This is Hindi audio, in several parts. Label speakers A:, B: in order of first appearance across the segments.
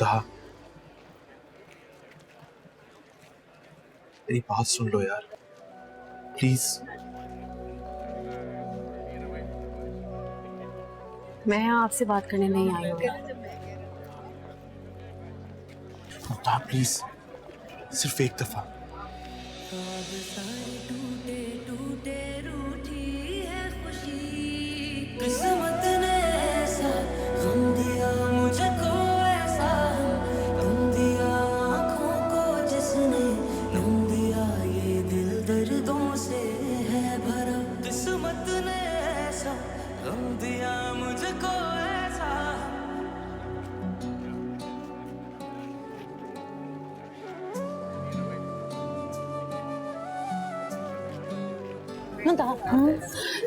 A: मुंतहा, मेरी बात सुन लो यार, प्लीज।
B: मैं यहाँ आपसे बात करने नहीं आई हूँ।
A: मुंतहा प्लीज, सिर्फ एक दफा।
C: किस्मत ने ऐसा गम दिया मुझको, ऐसा गम दिया आँखों को जिसने, गम दिया ये दिल दर्दों से है भरा। किस्मत ने ऐसा गम दिया मुझको, ऐसा।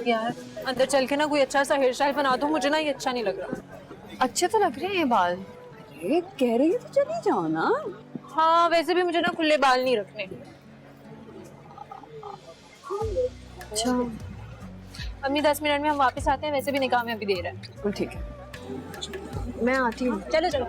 B: यार अंदर चल के ना कोई अच्छा सा हेयर स्टाइल बना दो, मुझे ना ये अच्छा नहीं लग रहा।
D: अच्छे तो लग रहे हैं बाल। अरे कह रही है तो चली जाओ ना।
B: हाँ वैसे भी मुझे ना खुले बाल नहीं रखने।
D: अच्छा
B: अम्मी 10 मिनट में हम वापस आते हैं, वैसे भी निकाह में अभी देर है।
D: बिल्कुल ठीक है, मैं आती हूँ।
B: चलो चलो।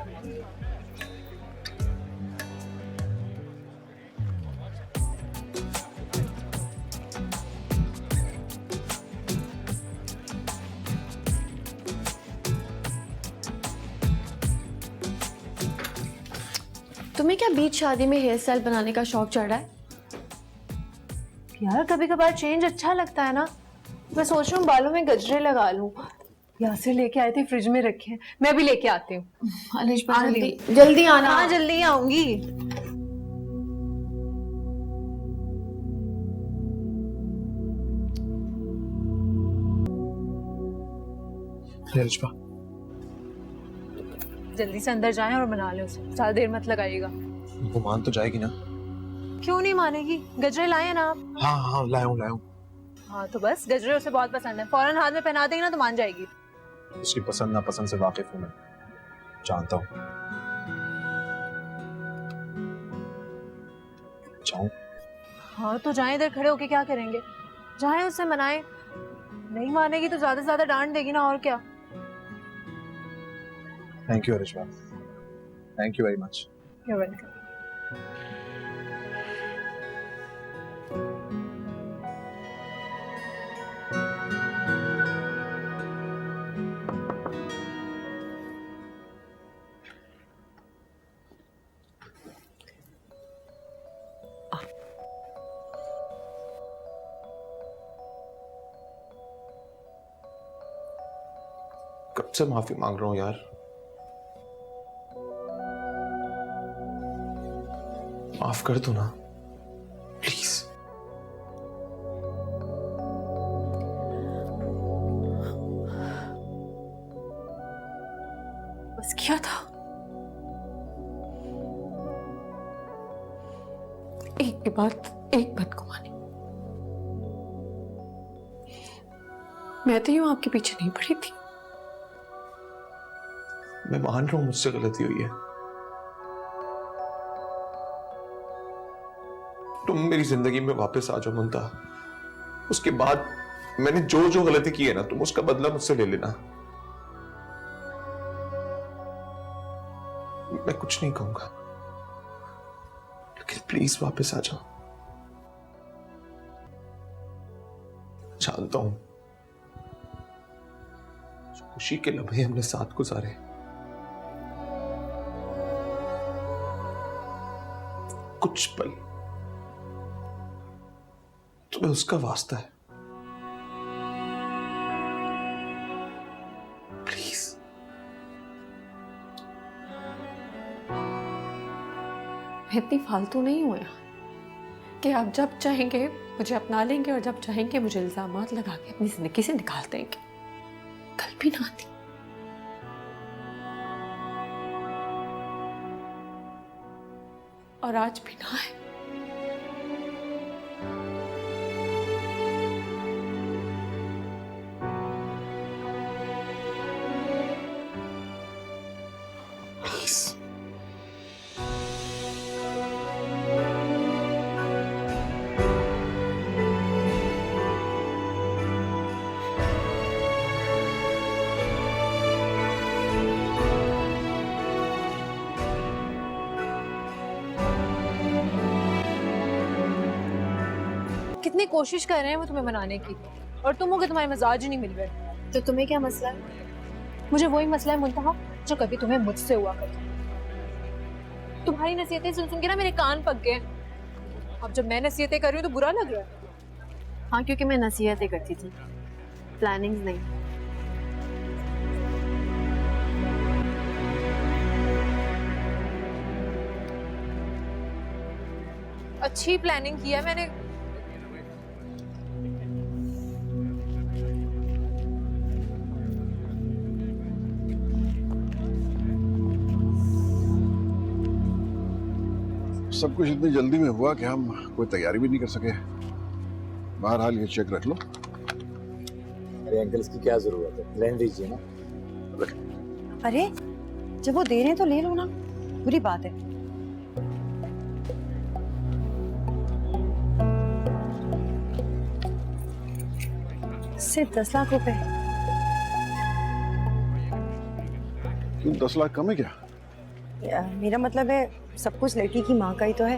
D: तुम्हें क्या बीच शादी में हेयर स्टाइल बनाने का शौक चढ़ रहा है?
B: यार कभी कभार चेंज अच्छा लगता है ना। मैं सोच रही हूँ बालों में गजरे लगा लूं। यहाँ से लेके आए थे, फ्रिज में रखे हैं, मैं भी लेके आती हूँ।
D: जल्दी आना।
B: हाँ जल्दी आऊंगी।
A: रिजवा,
B: जल्दी से अंदर जाएं और बना लें उसे, ज्यादा देर मत लगाइएगा।
A: वो मान तो जाएगी ना?
B: क्यों नहीं मानेगी? गजरे लाए ना आप?
A: हाँ हाँ लाया हूँ।
B: हाँ तो बस, गजरे उसे बहुत पसंद है, फौरन हाथ में पहना देंगे ना तो मान जाएगी।
A: उसकी पसंद नापसंद से वाकिफ हूँ मैं, जानता हूँ। जाऊँ?
B: हाँ तो जाएं, इधर खड़े होके क्या करेंगे? जाएं उससे मनाएं, नहीं मानेगी तो ज्यादा से ज्यादा डांट देगी ना, और क्या।
A: Thank you Rizwa, thank you very much.
B: You're welcome.
A: कब से माफी मांग रहा हूँ यार, माफ कर दो ना प्लीज।
D: बस किया था, एक के बाद एक बदगुमानी। मैं तो यूं आपके पीछे नहीं पड़ी थी।
A: मैं मान रहा हूँ मुझसे गलती हुई है, तुम मेरी जिंदगी में वापस आ जाओ मुंतहा। उसके बाद मैंने जो जो गलती की है ना, तुम उसका बदला मुझसे ले लेना। मैं कुछ नहीं कहूंगा, लेकिन प्लीज वापस आ जाओ। जानता हूं जो खुशी के लम्हे हमने साथ गुजारे, कुछ पल तुम्हें उसका वास्ता है, प्लीज।
D: मैं इतनी फालतू नहीं हूं यार कि आप जब चाहेंगे मुझे अपना लेंगे और जब चाहेंगे मुझे इल्जामात लगा के अपनी जिंदगी से निकाल देंगे। कल भी ना थी, और आज भी ना है।
A: प्लीज
B: कितनी कोशिश कर रहे हैं वो तुम्हें मनाने की, और तुम हो कि तुम्हारे मिजाज ही नहीं मिल रहे। तो तुम्हें क्या मसला है? मुझे वही मसला है मुंतहा जो कभी तुम्हें मुझसे हुआ करता। तुम्हारी नसीहतें सुन सुन के ना मेरे कान पक गए। अब जब मैं नसीहतें कर रही हूँ तो बुरा लग रहा है।
D: हाँ, क्योंकि मैं नसीहतें करती थी, प्लानिंग्स नहीं।
B: अच्छी प्लानिंग की है मैंने।
E: सब कुछ इतनी जल्दी में हुआ कि हम कोई तैयारी भी नहीं कर सके। बहरहाल ये चेक रख लो।
F: अरे अंकल, इसकी क्या जरूरत है, रहने दीजिए ना।
G: अरे जब वो दे रहे हैं तो ले लो ना, बुरी बात है। सिर्फ 10 लाख रुपए।
E: क्यों 10 लाख कम है क्या?
G: मेरा मतलब है सब कुछ लड़की की माँ का ही तो है।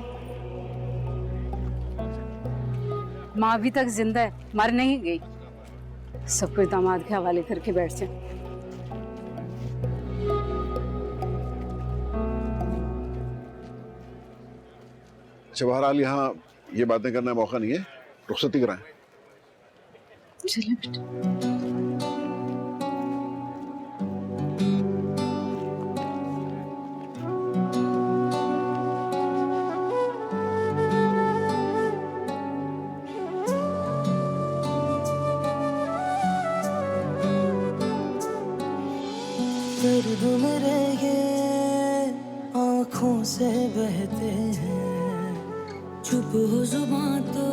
H: माँ अभी तक जिंदा है, मर नहीं गई। सब कुछ दामाद के हवाले करके बैठ जाए।
E: अच्छा, बहरहाल यहाँ ये बातें करने का मौका नहीं है, रुखसती कराएं।
D: चलिए बेटा।
C: दर्द मेरे ये आँखों से बहते हैं, चुप हो जुबां तो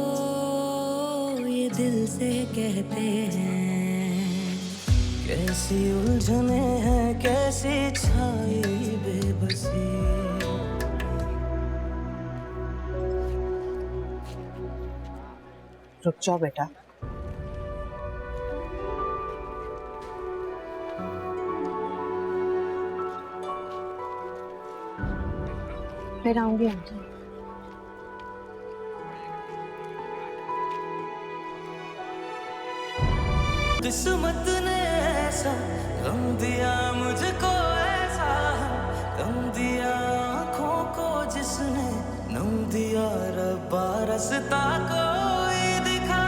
C: ये दिल से कहते हैं। कैसी उलझने हैं, कैसी छाई बेबसी।
G: रुक जाओ बेटा।
D: फिर आऊंगी आंटी।
C: किस्मत ने ऐसा गम दिया मुझको, ऐसा गम दिया आँखों को जिसने नम दिया। रब्बा रास्ता कोई दिखा,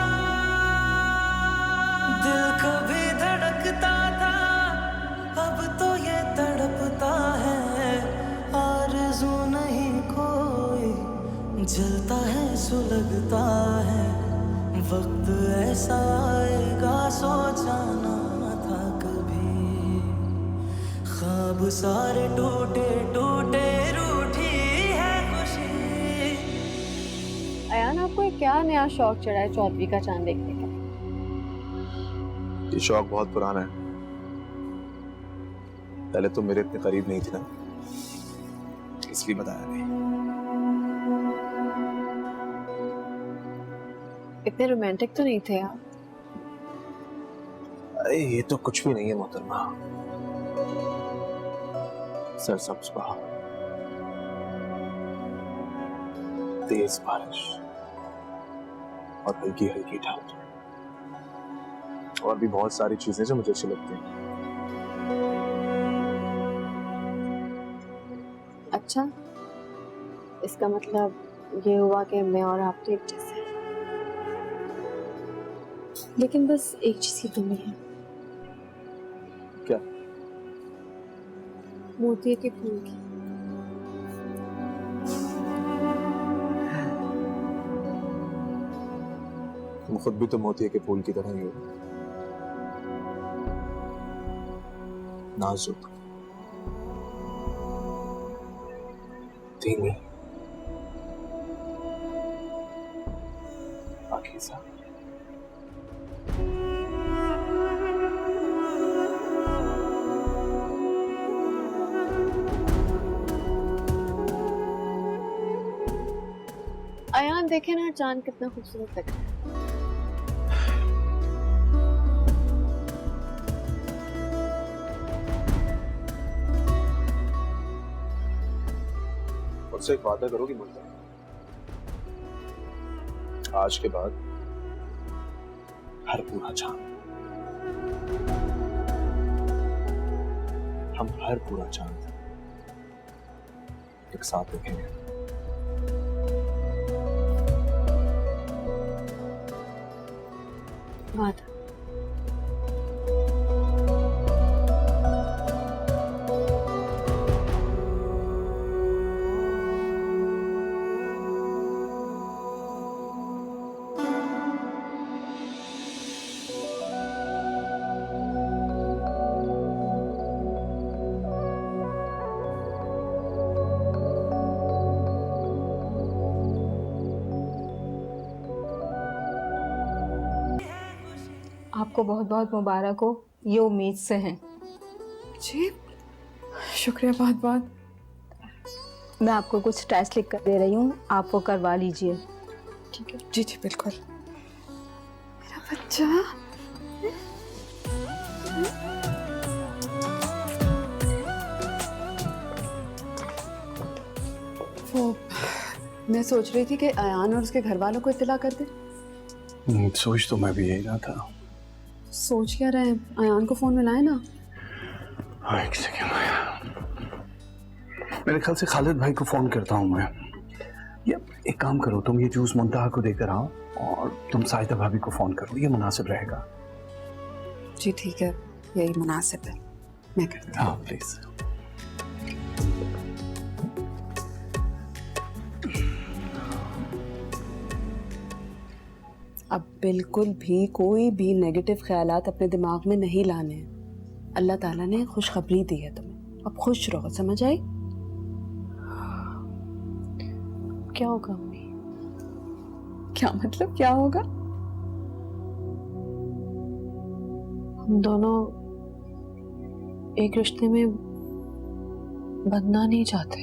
C: दिल कभी धड़कता था अब तो ये तड़पता है। आरज़ू नहीं कोई, जलता है सुलगता है। वक्त ऐसा आएगा सोचा ना था कभी। ख्वाब सारे टूटे टूटे, रूठी है खुशी।
D: अयान, आपको क्या नया शौक चढ़ा है चौधरी का चांद देखने का?
A: ये शौक बहुत पुराना है। पहले तुम मेरे इतने करीब नहीं थी ना, इसलिए बताया नहीं।
D: इतने रोमांटिक तो नहीं थे आप।
A: अरे ये तो कुछ भी नहीं है मोहतरमा। सरसब्ज पहाड़, तेज बारिश और हल्की हल्की ठंड, और भी बहुत सारी चीजें जो मुझे अच्छी लगती हैं।
D: अच्छा, इसका मतलब ये हुआ कि मैं और आप तो एक जैसे हैं। लेकिन बस एक चीज की कमी है।
A: क्या?
D: मोती के फूल की।
A: तुम खुद भी तो मोती के फूल की तरह ही हो, नाजुक, धीमी, पाकीज़ा।
D: अयान, देखे ना चांद कितना खूबसूरत लग रहा है।
A: मुझसे एक वादा करोगी मुझसे? आज के बाद
I: हर पूरा चांद, हम हर पूरा चांद एक साथ देखेंगे।
D: बात
G: आपको बहुत बहुत मुबारक हो, ये उम्मीद से हैं।
D: जी शुक्रिया बहुत बहुत।
G: मैं आपको कुछ टेस्ट लिख कर दे रही हूँ, आप वो करवा लीजिए।
D: ठीक है जी जी बिल्कुल। मेरा बच्चा वो मैं सोच रही थी कि अयान और उसके घर वालों को इत्तला कर दे।
I: सोच तो मैं भी यही रहा था।
D: सोच क्या रहे हैं, अयान को फोन मिलाए ना।
I: हाँ एक सेकेंड, मेरे ख्याल से खालिद भाई को फोन करता हूँ मैं। ये एक काम करो, तुम ये जूस मुंतहा को देकर आओ और तुम साहिदा भाभी को फोन करो, ये मुनासिब रहेगा।
D: जी ठीक है, यही मुनासिब है, मैं करती हूँ।
I: हाँ प्लीज।
D: अब बिल्कुल भी कोई भी नेगेटिव ख्यालात अपने दिमाग में नहीं लाने हैं। अल्लाह ताला ने खुशखबरी दी है तुम्हें, अब खुश रहो, समझ आई?
B: क्या होगा अम्मी?
D: क्या मतलब क्या होगा?
B: हम दोनों एक रिश्ते में बंधना नहीं चाहते।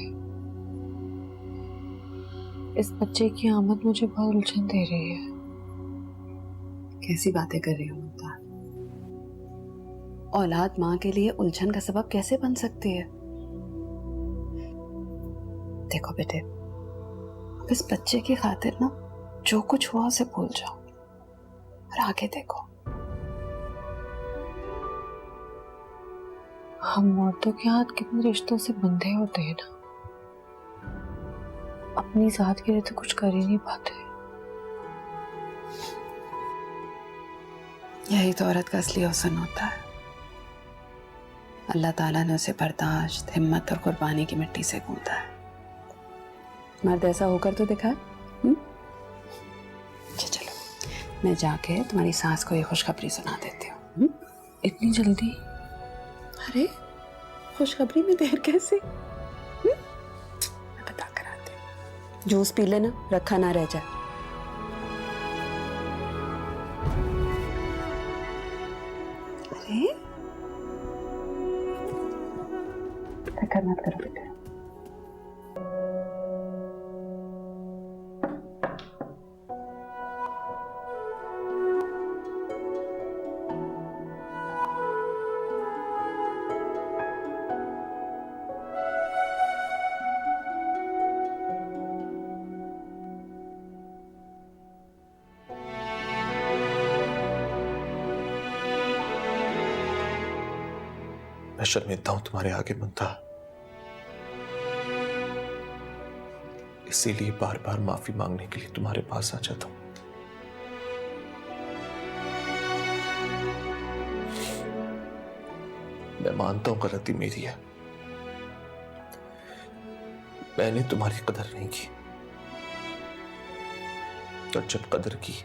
B: इस बच्चे की आमद मुझे बहुत उलझन दे रही है।
D: कैसी बातें कर रही हो मुमताज? औलाद माँ के लिए उलझन का सबब कैसे बन सकती है? देखो बेटे, इस बच्चे की खातिर ना जो कुछ हुआ उसे भूल जाओ और आगे देखो।
B: हम औरतों के हाथ कितने रिश्तों से बंधे होते हैं ना, अपनी जात के लिए तो कुछ कर ही नहीं पाते।
D: यही तो औरत का असली हुस्न होता है। अल्लाह ताला ने उसे बर्दाश्त, हिम्मत और कुर्बानी की मिट्टी से गूंथा है। मर्द ऐसा होकर तो दिखा। चलो मैं जाके तुम्हारी सास को ये खुशखबरी सुना देती हूँ।
B: इतनी जल्दी?
D: अरे खुशखबरी में देर कैसे? मैं बता कर आती हूँ। जूस पी लेना, रखा ना रह जाए। अरे फिक्र मत करो बेटा।
A: मैं शर्मिंदा हूं तुम्हारे आगे मुंतहा, इसीलिए बार बार माफी मांगने के लिए तुम्हारे पास आ जाता हूं। मैं मानता हूं गलती मेरी है, मैंने तुम्हारी कदर नहीं की, और जब कदर की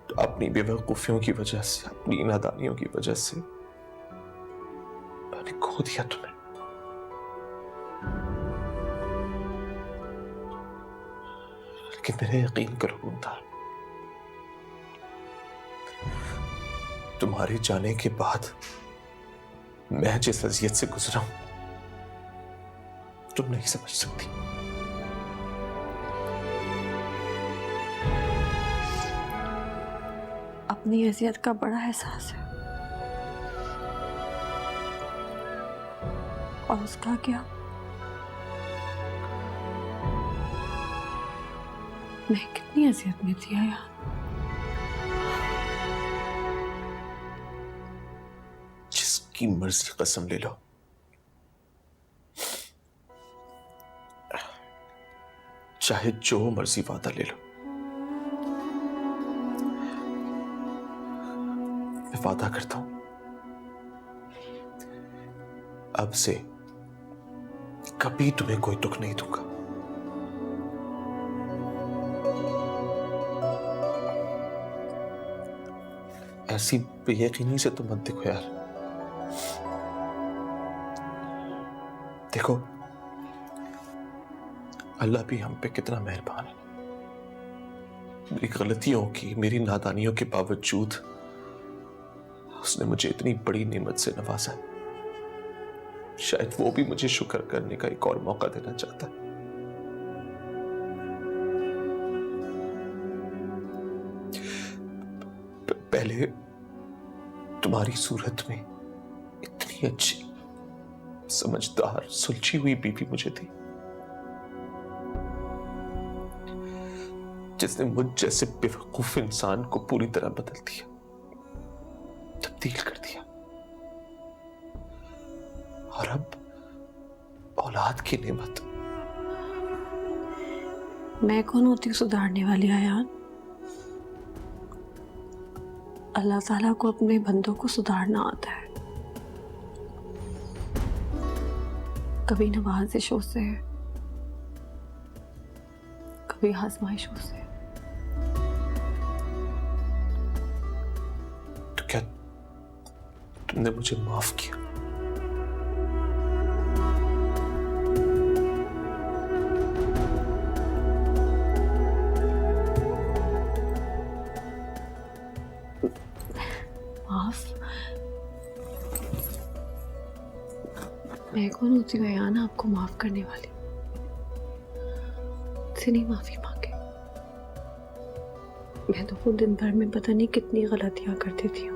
A: तो अपनी बेवकूफियों की वजह से, अपनी नादानियों की वजह से मैंने खो दिया तुम्हें। लेकिन मेरे यकीन करो मुंतहा, तुम्हारे जाने के बाद मैं जिस अजियत से गुजरा हूं तुम नहीं समझ सकती।
D: अपनी हैसियत का बड़ा एहसास है, और उसका क्या? मैं कितनी अजियत में थी यार।
A: की मर्जी कसम ले लो, चाहे जो मर्जी वादा ले लो, मैं वादा करता हूं अब से कभी तुम्हें कोई दुख नहीं दूंगा। ऐसी बेयकीनी से तुम मत देखो यार। देखो अल्लाह भी हम पे कितना मेहरबान है। मेरी गलतियों की, मेरी नादानियों के बावजूद उसने मुझे इतनी बड़ी नेमत से नवाजा है। शायद वो भी मुझे शुक्र करने का एक और मौका देना चाहता है। पहले तुम्हारी सूरत में इतनी अच्छी, समझदार, सुलझी हुई बीवी मुझे थी, जिसने मुझ जैसे बेवकूफ इंसान को पूरी तरह बदल दिया, तब्दील कर दिया। और अब औलाद की नेमत।
D: मैं कौन होती हूँ सुधारने वाली आयान? अल्लाह ताला को अपने बंदों को सुधारना आता है, कभी नवाजिशों से, कभी आजमाइशों से।
A: तो क्या तुमने मुझे माफ किया?
D: मैं कौन होती हूँ याना आपको माफ करने वाली? से नहीं माफी मांगे। मैं तो खुद दिन भर में पता नहीं कितनी गलतियां करती थी।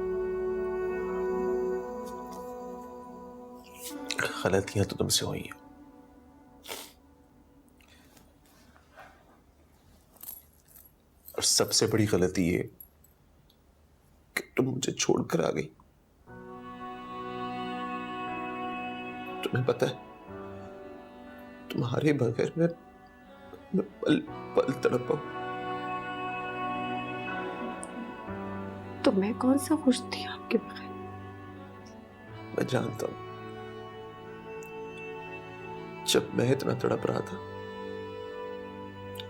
A: गलतियां तो तुमसे हुई हैं, और सबसे बड़ी गलती ये कि तुम मुझे छोड़कर आ गई। तुम्हें पता है तुम्हारे बगैर मैं पल पल तड़पा हूं।
D: तो मैं कौन सा खुश थी आपके बगैर?
A: मैं जानता हूं, जब मैं इतना तड़प रहा था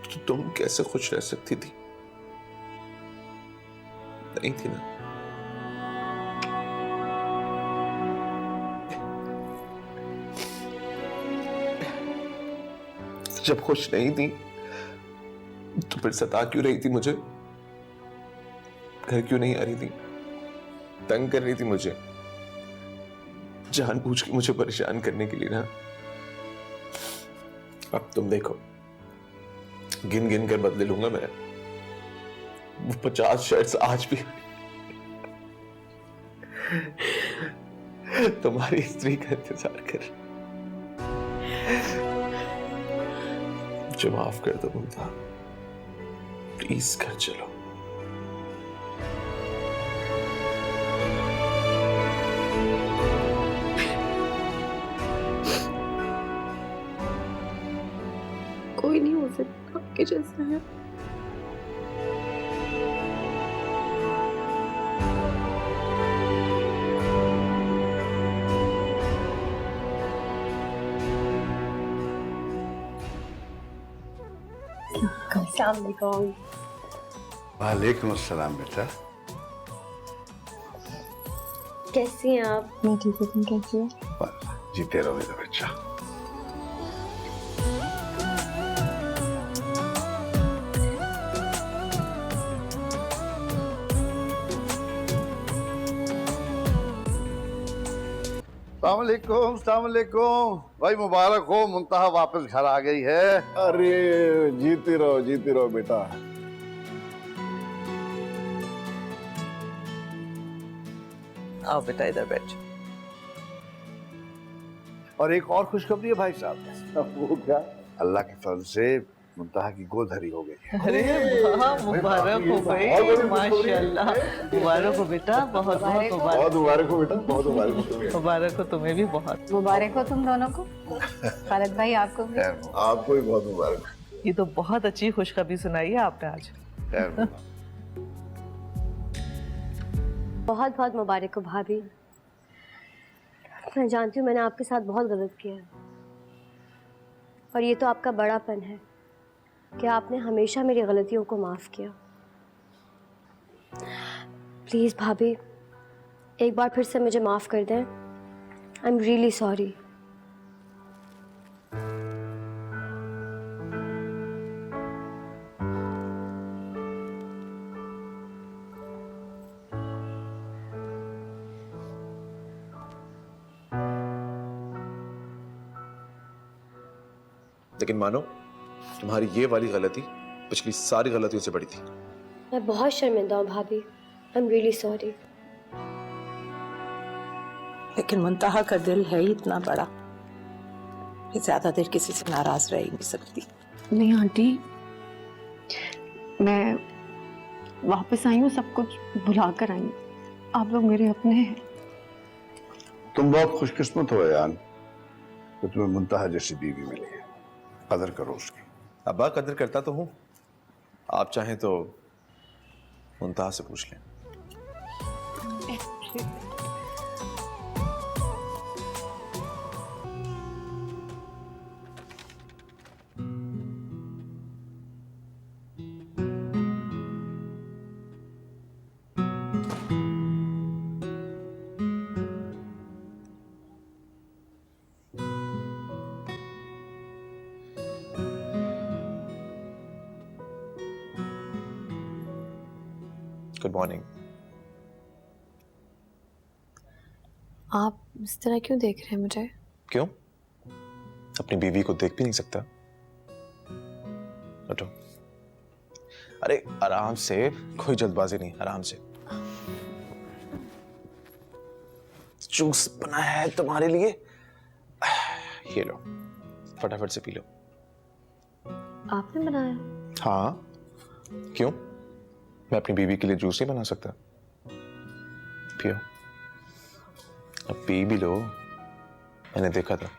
A: तो तुम कैसे खुश रह सकती थी? नहीं थी ना? जब खुश नहीं थी तो फिर सता क्यों रही थी मुझे? घर क्यों नहीं आ रही थी? तंग कर रही थी मुझे, जानबूझ के मुझे परेशान करने के लिए ना। अब तुम देखो, गिन गिन कर बदले लूंगा मैं वो 50 शर्ट्स आज भी तुम्हारी स्त्री का इंतजार कर। मुझे माफ कर दो मुमता, प्लीज घर चलो।
D: कोई नहीं हो सकता आपके जैसा है।
E: वालेकुम अस्सलाम बेटा।
B: कैसी हैं आप? मैं ठीक हूँ, तुम कैसी हो?
E: जीते रहो मेरा बच्चा। सलामुअलैकुम भाई, मुबारक हो, मुंतहा वापस घर आ गई है।
J: अरे जीती रहो बेटा।
K: आओ बेटा, इधर बैठ।
E: और एक और खुशखबरी है भाई साहब।
J: वो क्या?
E: अल्लाह के फजल से मुंतहा की गोदहरी हो गई।
K: अरे वाह, मुबारक हो भाई, माशाल्लाह। मुबारक हो बेटा, बहुत बहुत मुबारक।
E: बहुत मुबारक हो बेटा, बहुत मुबारक हो तुम्हें।
K: मुबारक हो तुम्हें भी बहुत।
H: मुबारक हो तुम दोनों को। खालिद भाई आपको भी।
E: आपको भी बहुत मुबारक।
K: ये तो बहुत अच्छी खुशखबरी सुनाई है आपने आज।
L: बहुत बहुत मुबारक हो भाभी। मैं जानती हूँ मैंने आपके साथ बहुत गलत किया है, और ये तो आपका बड़ापन है कि आपने हमेशा मेरी गलतियों को माफ़ किया। प्लीज़ भाभी, एक बार फिर से मुझे माफ़ कर दें। I am really sorry.
A: लेकिन मानो तुम्हारी ये वाली गलती पिछली सारी गलतियों से बड़ी थी।
L: मैं बहुत शर्मिंदा हूँ भाभी। I am really sorry.
K: लेकिन मुंतहा का दिल है ही इतना बड़ा कि ज्यादा देर किसी से नाराज रह ही नहीं सकती।
D: नहीं आंटी, मैं वापस आई हूँ, सब कुछ भुला कर आई हूँ। आप लोग मेरे अपने हैं।
E: तुम बहुत खुशकिस्मत हो यान कि तुम्हें मुंतहा जैसी बीवी मिली है। कदर करो उसकी।
A: अब्बा कदर करता तो हूं, आप चाहें तो मुंतहा से पूछ लें। Good morning.
B: आप इस तरह क्यों देख रहे हैं मुझे?
A: क्यों? अपनी बीवी को देख भी नहीं सकता? उठो। अरे आराम से, कोई जल्दबाजी नहीं, आराम से। जूस बना है तुम्हारे लिए, ये लो, फटाफट से पी लो।
L: आपने बनाया?
A: हाँ, क्यों? मैं अपनी बीवी के लिए जूस नहीं बना सकता? पियो, अब पी भी लो। मैंने देखा था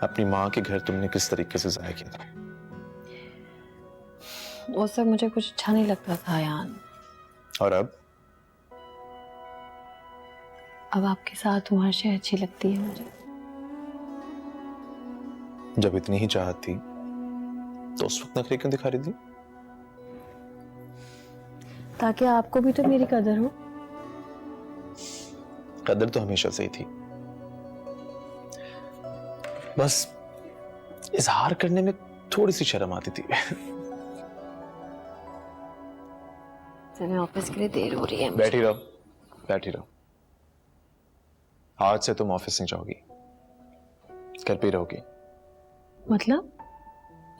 A: अपनी माँ के घर तुमने किस तरीके से जाया किया था।
B: वो सब मुझे कुछ अच्छा नहीं लगता था यान।
A: और
B: अब आपके साथ उमरशें अच्छी लगती है मुझे।
A: जब इतनी ही चाहत थी तो उस वक्त नखरे क्यों दिखा रही थी?
B: ताकि आपको भी तो मेरी कदर हो।
A: कदर तो हमेशा से ही थी, बस इजहार करने में थोड़ी सी शर्म आती थी।
B: चलें, ऑफिस के लिए देर हो रही है।
A: बैठी रहो, बैठी रहो। आज से तुम ऑफिस नहीं जाओगी, घर पे रहोगी।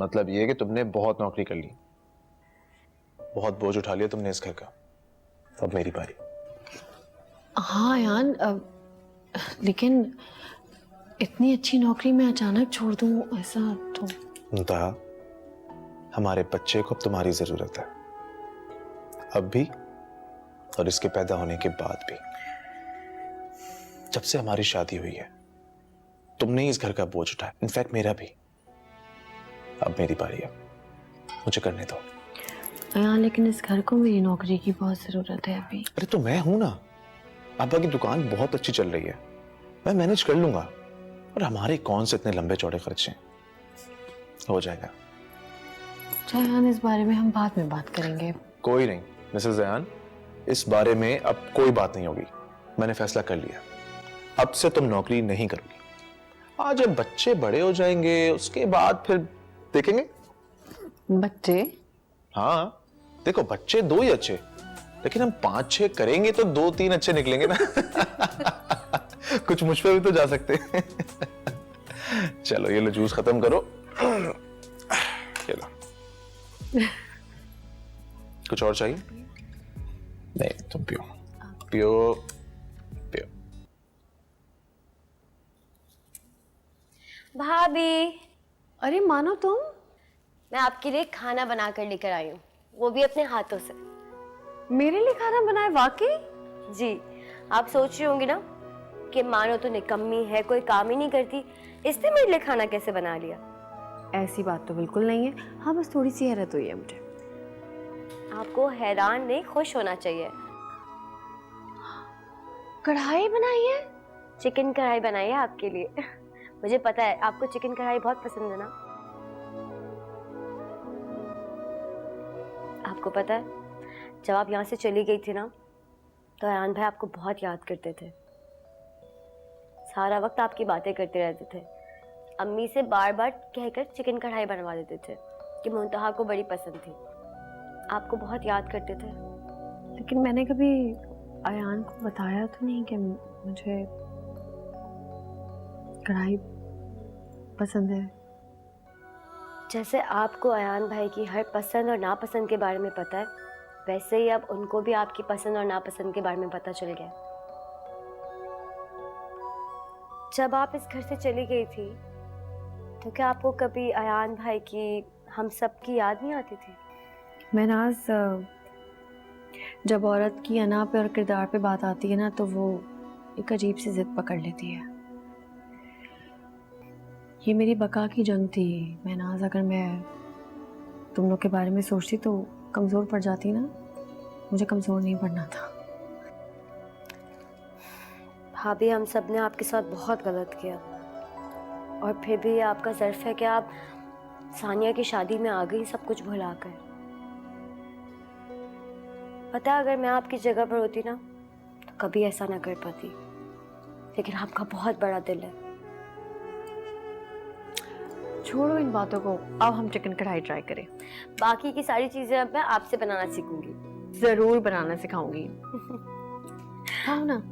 A: मतलब ये कि तुमने बहुत नौकरी कर ली, बहुत बोझ उठा लिया तुमने इस घर का। अब मेरी बारी।
B: हाँ यान, लेकिन इतनी अच्छी नौकरी मैं अचानक छोड़ दूं ऐसा तो।
A: मुंतहा, हमारे बच्चे को अब तुम्हारी जरूरत है, अब भी और इसके पैदा होने के बाद भी। जब से हमारी शादी हुई है तुमने ही इस घर का बोझ उठाया, इनफैक्ट मेरा भी। अब मेरी बारी है, मुझे करने दो।
B: हाँ, लेकिन इस घर को मेरी नौकरी की बहुत जरूरत है अभी।
A: अरे तो मैं हूं ना, अब्बा की दुकान बहुत अच्छी चल रही है, मैं मैनेज कर लूंगा। और हमारे कौन से इतने लंबे चौड़े खर्चे, हो जाएगा।
B: जयान, इस बारे में हम बाद में बात करेंगे।
A: कोई नहीं मिसेस जयान, इस बारे में अब कोई बात नहीं होगी। मैंने फैसला कर लिया, अब से तुम नौकरी नहीं करोगी। आज जब बच्चे बड़े हो जाएंगे उसके बाद फिर देखेंगे।
D: बच्चे?
A: हाँ देखो, बच्चे 2 ही अच्छे, लेकिन हम 5-6 करेंगे तो 2-3 अच्छे निकलेंगे ना। कुछ मुझ पे भी तो जा सकते हैं। चलो ये लो, जूस खत्म करो। ये लो। कुछ और चाहिए? नहीं, तुम पियो पियो पियो।
L: भाभी,
B: अरे मानो तुम?
L: मैं आपके लिए खाना बना कर लेकर आई हूँ, वो भी अपने हाथों से।
G: मेरे लिए खाना बनाए? वाकई?
L: जी, आप सोच रही होंगी ना कि मानो तो निकम्मी है, कोई काम ही नहीं करती, इसने मेरे लिए खाना कैसे बना लिया।
D: ऐसी बात तो बिल्कुल नहीं है। हाँ, बस थोड़ी सी हैरत हुई है मुझे।
L: आपको हैरान नहीं, खुश होना चाहिए। कढ़ाई बनाई है? चिकन कढ़ाई बनाई है आपके लिए। मुझे पता है आपको चिकन कढ़ाई बहुत पसंद है ना। आपको पता है जब आप यहाँ से चली गई थी ना, तो अयान भाई आपको बहुत याद करते थे, सारा वक्त आपकी बातें करते रहते थे, अम्मी से बार बार कहकर चिकन कढ़ाई बनवा देते थे कि मुंतहा को बड़ी पसंद थी, आपको बहुत याद करते थे।
D: लेकिन मैंने कभी अयान को बताया तो नहीं कि मुझे कढ़ाई पसंद है।
L: जैसे आपको अयान भाई की हर पसंद और नापसंद के बारे में पता है, वैसे ही अब उनको भी आपकी पसंद और नापसंद के बारे में पता चल गया। जब आप इस घर से चली गई थी तो क्या आपको कभी अयान भाई की, हम सब की याद नहीं आती थी?
D: महनाज, जब औरत की अना पे और किरदार पे बात आती है ना, तो वो एक अजीब सी जिद पकड़ लेती है। ये मेरी बका की जंग थी महनाज। अगर मैं तुम लोग के बारे में सोचती तो कमज़ोर पड़ जाती ना। मुझे कमज़ोर नहीं पड़ना था।
L: भाभी, हम सब ने आपके साथ बहुत गलत किया, और फिर भी आपका ज़र्फ है कि आप सानिया की शादी में आ गई सब कुछ भुलाकर। पता है अगर मैं आपकी जगह पर होती ना तो कभी ऐसा ना कर पाती, लेकिन आपका बहुत बड़ा दिल है।
D: छोड़ो इन बातों को, अब हम चिकन कढ़ाई ट्राई करें।
L: बाकी की सारी चीजें अब मैं आपसे बनाना सीखूंगी।
D: जरूर बनाना सिखाऊंगी। खाओ ना।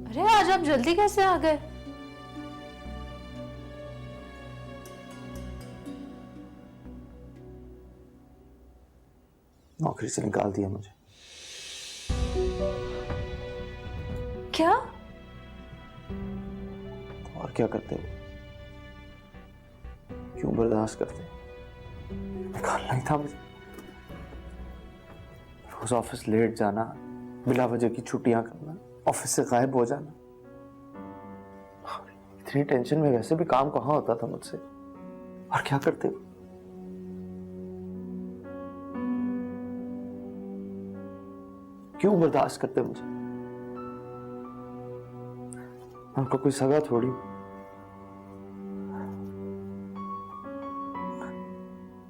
B: अरे आज आप जल्दी कैसे आ गए?
A: नौकरी से निकाल दिया मुझे।
B: क्या?
A: और क्या करते हो? क्यों बर्दाश्त करते? निकालना ही था मुझे। रोज ऑफिस लेट जाना, बिला वजह की छुट्टियां करना, ऑफिस से गायब हो जाना। इतनी टेंशन में वैसे भी काम कहाँ होता था मुझसे। और क्या करते हो? क्यों बर्दाश्त करते मुझे? आपका कोई सगा थोड़ी।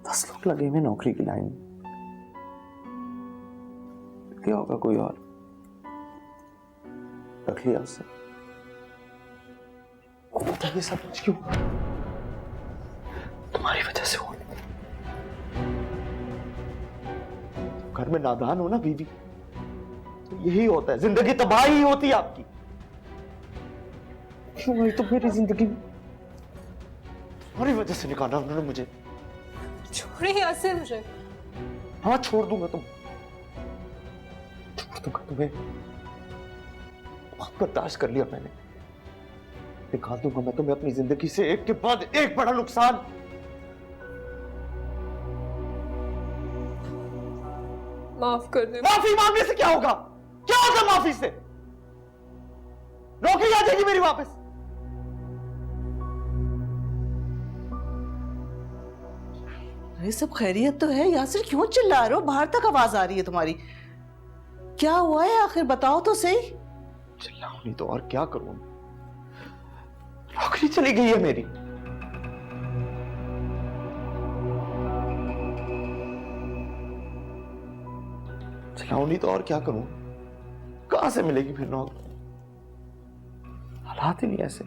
A: 10 लोग लगे हुए नौकरी की लाइन में। क्या होगा कोई और रख लिया उससे। ये सब कुछ क्यों? तुम्हारी वजह से हो। घर में नादान हो ना बीवी, तो यही होता है, जिंदगी तबाही होती है आपकी। क्यों आई तो मेरी जिंदगी में? तुम्हारी वजह से निकाला उन्होंने मुझे।
B: छोड़िए यासिर मुझे।
A: हाँ छोड़ दूंगा, छोड़ दूंगा तुम्हें। बहुत बर्दाश्त कर लिया मैंने। निकाल दूंगा मैं तुम्हें अपनी जिंदगी से, एक के बाद एक बड़ा नुकसान।
B: माफ कर दे।
A: माफी मांगने से क्या होगा? क्या होगा माफी से? नौकरी आ जाएगी मेरी वापस।
M: अरे सब खैरियत तो है? यासिर क्यों चिल्ला रहे हो? बाहर तक आवाज आ रही है तुम्हारी। क्या हुआ है आखिर, बताओ तो सही।
A: चिल्लाऊं नहीं तो और क्या करूं? नौकरी चली गई है मेरी। चिल्लाऊं नहीं तो और क्या करूं? कहां से मिलेगी फिर नौकरी? हालात ही नहीं ऐसे।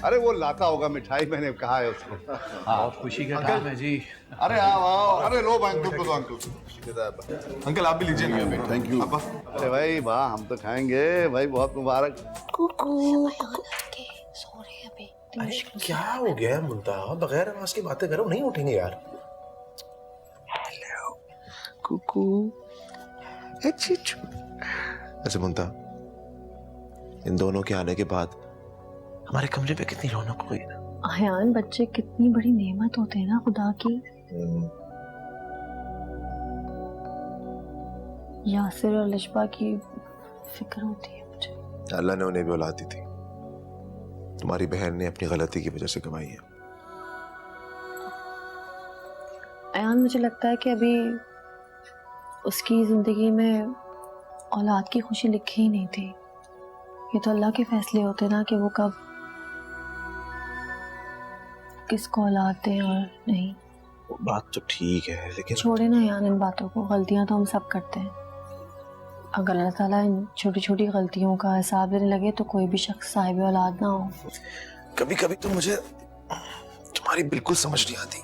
E: अरे वो लाता होगा मिठाई, मैंने कहा है उसको।
I: बहुत खुशी का काम है जी।
E: अरे आओ आओ, अरे लो अंकल को दो, अंकल।
A: अंकल आप भी लीजिए ना।
E: Thank you. अरे भाई वाह, हम तो खाएंगे भाई, बहुत मुबारक।
A: अरे क्या हो गया है मुंतहा, बगैर आवाज की बातें करो, नहीं उठेंगे यार। हेलो कुकू। अच्छा मुंतहा, इन दोनों के आने के बाद हमारे कमरे पे कितनी रौनक हुई ना।
B: अयान, बच्चे कितनी बड़ी नेमत होते हैं ना खुदा की। यासिर और लिशबा की फिक्र होती है मुझे।
A: अल्लाह ने उन्हें भी औलाद दी थी, तुम्हारी बहन ने अपनी गलती की वजह से कमाई है।
B: अयान, मुझे लगता है कि अभी उसकी जिंदगी में औलाद की खुशी लिखी ही नहीं थी। ये तो अल्लाह के फैसले होते ना कि वो कब किसको औलाद दे और नहीं।
A: बात तो ठीक है, लेकिन
B: छोड़े ना यार इन बातों को, गलतियां तो हम सब करते हैं। अगर अल्लाह ताला इन छोटी छोटी गलतियों का हिसाब लेने लगे तो कोई भी शख्स साहिब औलाद ना हो।
A: कभी कभी तो मुझे तुम्हारी बिल्कुल समझ नहीं आती।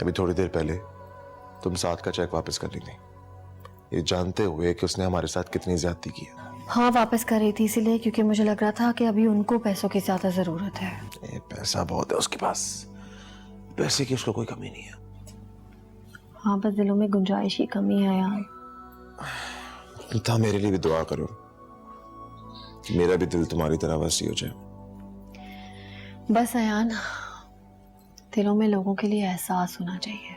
A: अभी थोड़ी देर पहले तुम साथ का चेक वापस कर ली थी, ये जानते हुए कि उसने हमारे साथ कितनी ज्यादती की है।
B: हाँ, वापस कर रही थी इसीलिए क्योंकि मुझे लग रहा था कि अभी उनको पैसों की ज्यादा जरूरत है।
A: पैसा बहुत है उसके पास, पैसे की उसको कोई कमी नहीं है।
B: हाँ, बस दिलों में गुंजाइश की कमी है यार।
A: तो मेरे लिए भी दुआ करो कि मेरा भी दिल तुम्हारी तरह वसी हो जाए।
B: बस अयान, दिलों में लोगों के लिए एहसास होना चाहिए।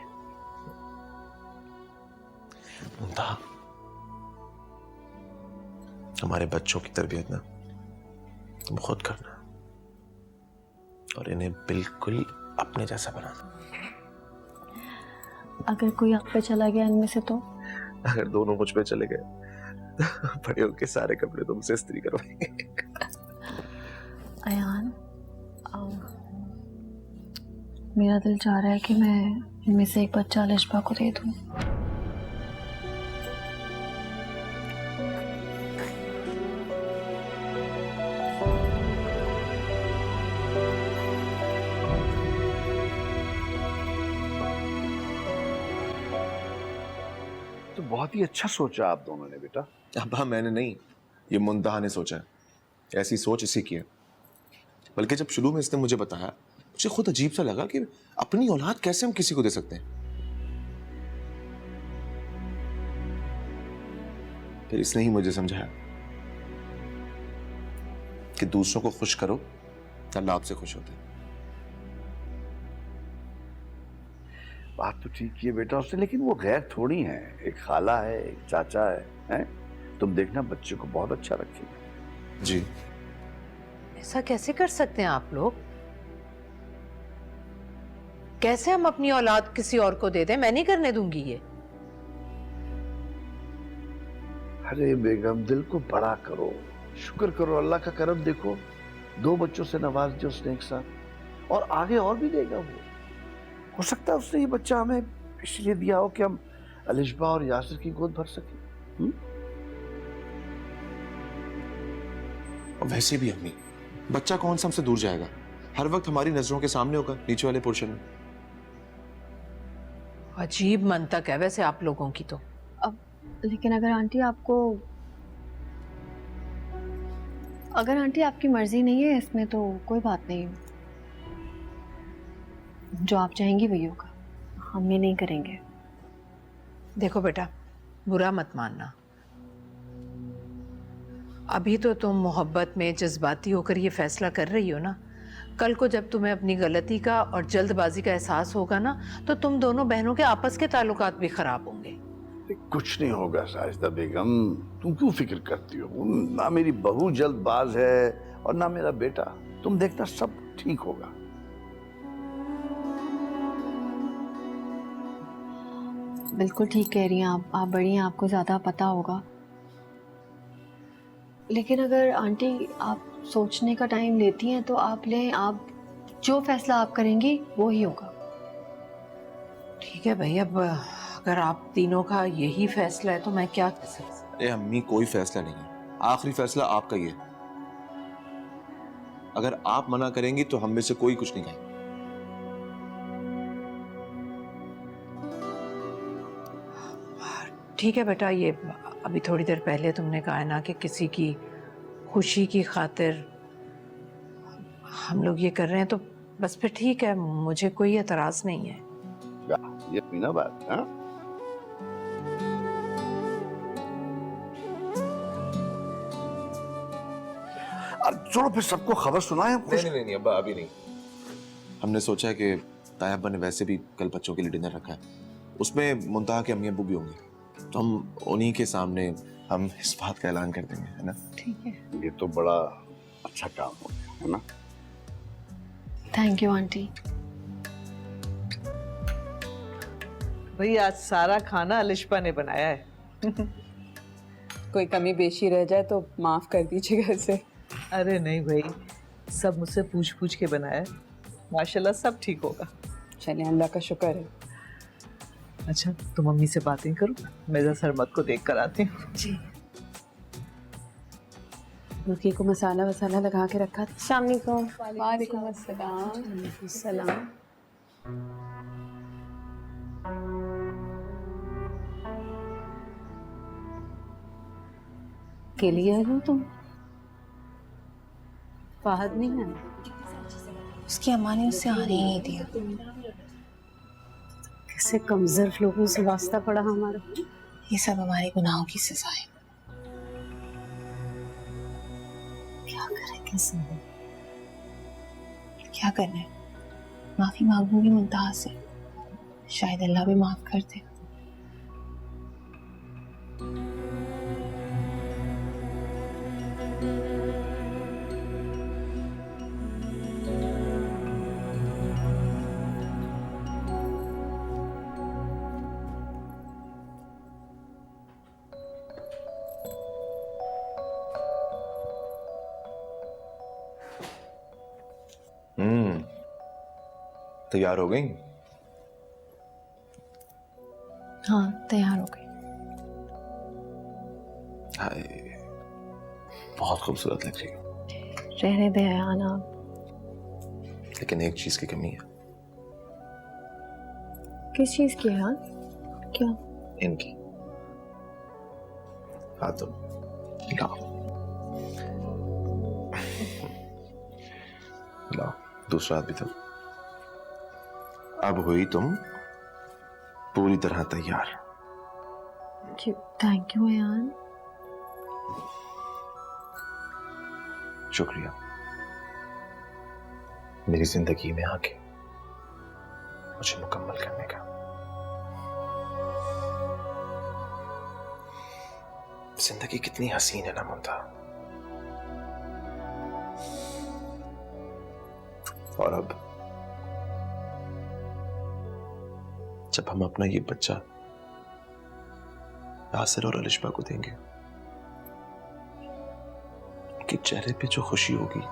A: मुंतहा, हमारे बच्चों की तरबियत ना तुम खुद करना और इन्हें बिल्कुल अपने जैसा बनाना।
B: अगर कोई आप पे चला गया इनमें से तो?
A: अगर दोनों मुझ पे चले गए बड़े होके सारे कपड़े तुमसे इस्त्री करवाएंगे।
B: अयान, मेरा दिल चाह रहा है कि मैं इनमें से एक बच्चा लिशबा को दे दूं।
E: तो बहुत ही अच्छा सोचा आप दोनों ने बेटा।
A: अब्बा मैंने नहीं, ये मुंतहा ने सोचा है। ऐसी सोच इसी की है। बल्कि जब शुरू में इसने मुझे बताया, मुझे खुद अजीब सा लगा कि अपनी औलाद कैसे हम किसी को दे सकते हैं। फिर इसने ही मुझे समझाया कि दूसरों को खुश करो, अल्लाह आपसे खुश होता है।
E: बात तो ठीक है बेटा उसने, लेकिन वो गैर थोड़ी है, एक खाला है, एक चाचा है, हैं? तुम देखना बच्चे को बहुत अच्छा रखेंगे।
A: जी।
N: ऐसा कैसे कर सकते हैं आप लोग? कैसे हम अपनी औलाद किसी और को दे दें? मैं नहीं करने दूंगी ये।
E: अरे बेगम, दिल को बड़ा करो, शुक्र करो, अल्लाह का करम देखो, 2 बच्चों से नवाज दिया उसने एक साथ, और आगे और भी देगा वो। हो सकता है उसने ये बच्चा हमें इसलिए दिया हो कि हम अलिशबा और यासिर की गोद भर सके।
A: और वैसे भी अम्मी, बच्चा कौन सा हमसे दूर जाएगा, हर वक्त हमारी नजरों के सामने होगा नीचे वाले पोर्शन में।
N: अजीब मंतक है वैसे आप लोगों की तो।
B: अब लेकिन अगर आंटी आपकी मर्जी नहीं है इसमें तो कोई बात नहीं, जो आप चाहेंगी वही होगा, हम ये नहीं करेंगे।
N: देखो बेटा, बुरा मत मानना, अभी तो तुम मोहब्बत में जज्बाती होकर ये फैसला कर रही हो ना, कल को जब तुम्हें अपनी गलती का और जल्दबाजी का एहसास होगा ना, तो तुम दोनों बहनों के आपस के ताल्लुकात भी खराब होंगे।
E: कुछ नहीं होगा साजिदा बेगम, तुम क्यों फिक्र करती हो? ना मेरी बहू जल्दबाज है और ना मेरा बेटा, तुम देखना सब ठीक होगा।
B: बिल्कुल ठीक कह रही हैं आप बड़ी हैं, आपको ज्यादा पता होगा। लेकिन अगर आंटी आप सोचने का टाइम लेती हैं तो आप लें, आप जो फैसला आप करेंगी वो ही होगा।
N: ठीक है भाई, अब अगर आप तीनों का यही फैसला है तो मैं क्या कर सकती हूँ?
A: अरे अम्मी, कोई फैसला नहीं है, आखिरी फैसला आपका ही है। अगर आप मना करेंगी तो हम में से कोई कुछ नहीं कहेगा।
N: ठीक है बेटा, ये अभी थोड़ी देर पहले तुमने कहा ना कि किसी की खुशी की खातिर हम लोग ये कर रहे हैं, तो बस फिर ठीक है, मुझे कोई एतराज नहीं है।
E: ये हुई ना बात। हाँ, चलो फिर सबको खबर सुनाए।
A: नहीं अब्बा, अभी नहीं। हमने सोचा है कि ताया अब्बा ने वैसे भी कल बच्चों के लिए डिनर रखा है, उसमें मुंतहा के अम्मी अब्बू भी होंगे, तो हम उन्हीं के सामने हम इस बात का ऐलान कर देंगे, है ना?
N: ठीक है।
E: ये तो बड़ा अच्छा काम हो गया, है ना?
L: Thank you aunty.
M: भाई आज सारा खाना अलिशबा ने बनाया है।
H: कोई कमी बेशी रह जाए तो माफ कर दीजिएगा इसे।
M: अरे नहीं भाई, सब मुझसे पूछ पूछ के बनाया है, माशाल्लाह सब ठीक होगा।
H: चलिए, अल्लाह का शुक्र है।
M: अच्छा, तो मम्मी से बातें करो, मैं जरा सरमत को देख कर आती हूँ।
H: जी। बुर्की को मसाला वसाला लगा के रखा था।
L: अस्सलाम वालेकुम।
H: वालेकुम अस्सलाम।
L: सलाम।
H: के लिए आई हो तुम? फाहद नहीं है?
L: उसकी अम्मा ने उससे आने ही नहीं दिया।
H: कैसे कमजोर लोगों से वास्ता पड़ा हमारा।
L: ये सब हमारे गुनाहों की सजा है।
H: क्या करें, कैसे?
L: क्या करना है? माफी मांगूंगी मुंतहा से, शायद अल्लाह भी माफ कर दे।
A: तैयार हो गई?
L: हाँ, तैयार हो गई।
A: हाय, बहुत खूबसूरत लग रही हो।
L: रहने दे अयान आप।
A: लेकिन एक चीज की कमी है।
L: किस चीज की है? क्या?
A: इनकी। हाँ तो लाओ, लाओ दूसरा हाथ भी तो। अब हुई तुम पूरी तरह तैयार।
L: Thank you Ayaan.
A: शुक्रिया मेरी जिंदगी में आके मुझे मुकम्मल करने का। जिंदगी कितनी हसीन है ना मुंतहा। और अब जब हम अपना ये बच्चा यासिर और अलिशबा को देंगे, उनके चेहरे पे जो खुशी होगी,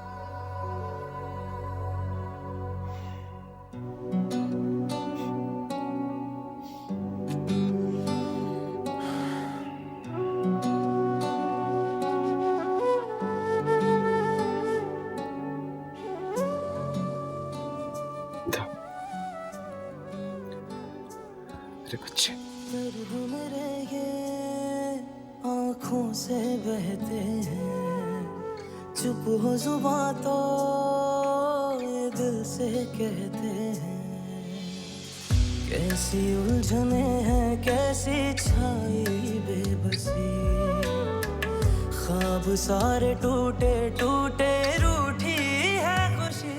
A: बच्चे
C: मेरे ये आँखों से बहते हैं, चुप हो जुबां तो ये दिल से कहते हैं। कैसी उलझने हैं, कैसी छाई बेबसी, ख्वाब सारे टूटे टूटे रूठी है खुशी।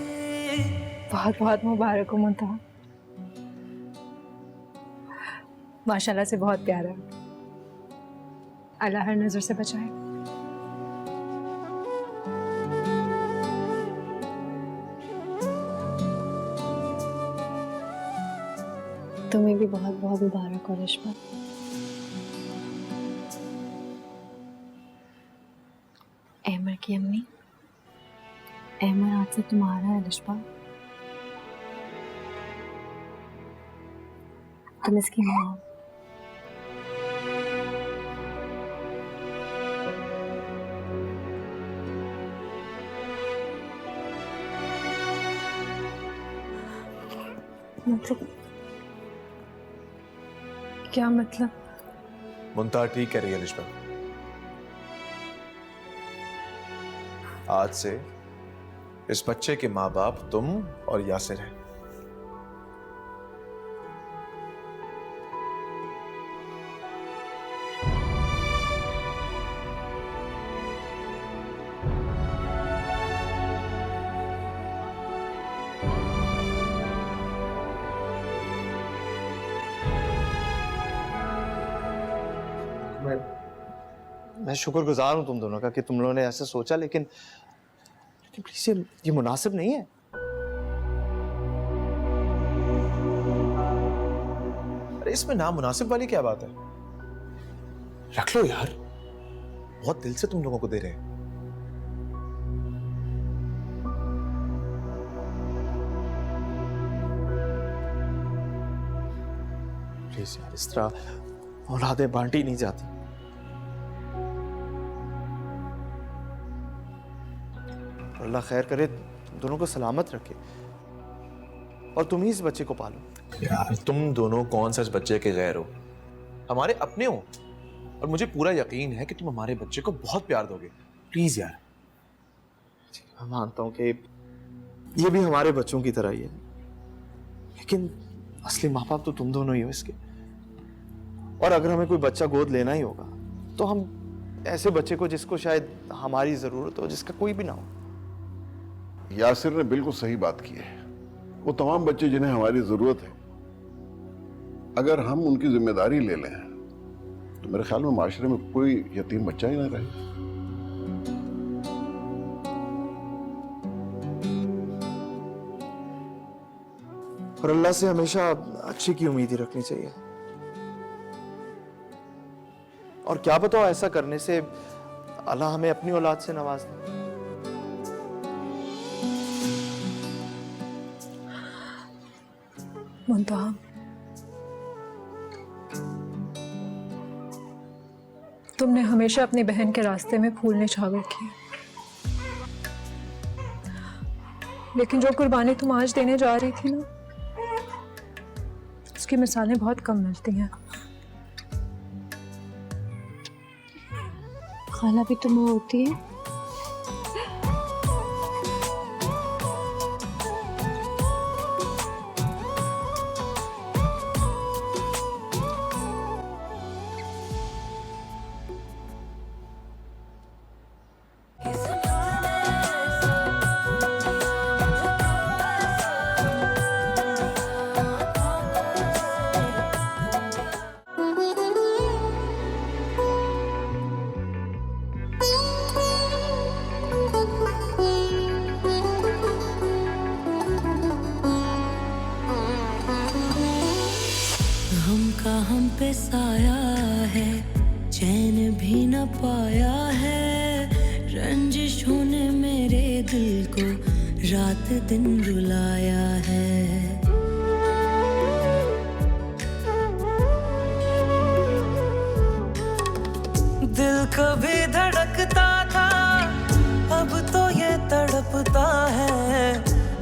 B: बहुत बहुत मुबारक हो मुंतहा, माशाल्लाह से बहुत प्यारा। अल्लाह हर नजर से बचाए।
L: तुम्हें भी बहुत बहुत मुबारक हो अलिशबा। अहमर की अम्मी, अहमर आज से तुम्हारा है अलिशबा। तुम इसकी माँ हो।
B: मतलब क्या मतलब?
A: मुंतहा ठीक कह रही है लिशबा। आज से इस बच्चे के माँ बाप तुम और यासिर हैं।
O: मैं शुक्रगुजार हूं तुम दोनों का कि तुम लोगों ने ऐसा सोचा, लेकिन प्लीज ये मुनासिब नहीं है।
A: अरे इसमें नामुनासिब वाली क्या बात है? रख लो यार, बहुत दिल से तुम लोगों को दे रहे हैं।
O: प्लीज यार, इस तरह औलादें बांटी नहीं जाती। अल्लाह खैर करे, दोनों को सलामत रखे और तुम ही इस बच्चे को पालो।
A: यार तुम दोनों कौन सा इस बच्चे के गैर हो, हमारे अपने हो, और मुझे पूरा यकीन है कि तुम हमारे बच्चे को बहुत प्यार दोगे। प्लीज यार।
O: मैं मानता हूं कि ये भी हमारे बच्चों की तरह ही है, लेकिन असली माँ बाप तो तुम दोनों ही हो इसके। और अगर हमें कोई बच्चा गोद लेना ही होगा तो हम ऐसे बच्चे को जिसको शायद हमारी जरूरत हो, जिसका कोई भी ना हो।
J: यासिर ने बिल्कुल सही बात की है। वो तमाम बच्चे जिन्हें हमारी जरूरत है, अगर हम उनकी जिम्मेदारी ले लें तो मेरे ख्याल में माशरे में कोई यतीम बच्चा ही ना रहे।
O: और अल्लाह से हमेशा अच्छी की उम्मीद ही रखनी चाहिए। और क्या बताओ, ऐसा करने से अल्लाह हमें अपनी औलाद से नवाज दे।
B: मुंतहा, तुमने हमेशा अपनी बहन के रास्ते में फूल निछावर किए, लेकिन जो कुर्बानी तुम आज देने जा रही थी ना, उसकी मिसालें बहुत कम मिलती हैं।
L: खाला भी तुम्हें होती है?
C: हम पे साया है, चैन भी न पाया है, रंजिशों ने मेरे दिल को रात दिन रुलाया है। दिल कभी धड़कता था, अब तो ये तड़पता है,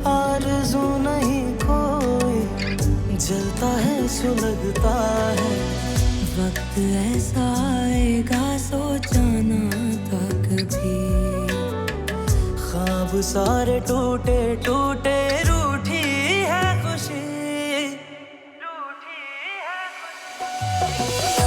C: आरज़ू नहीं कोई, जलता है सुलगता है। वक्त ऐसा आएगा सोचा ना था कभी, ख्वाब सारे टूटे टूटे, रूठी है खुशी, रूठी है खुशी।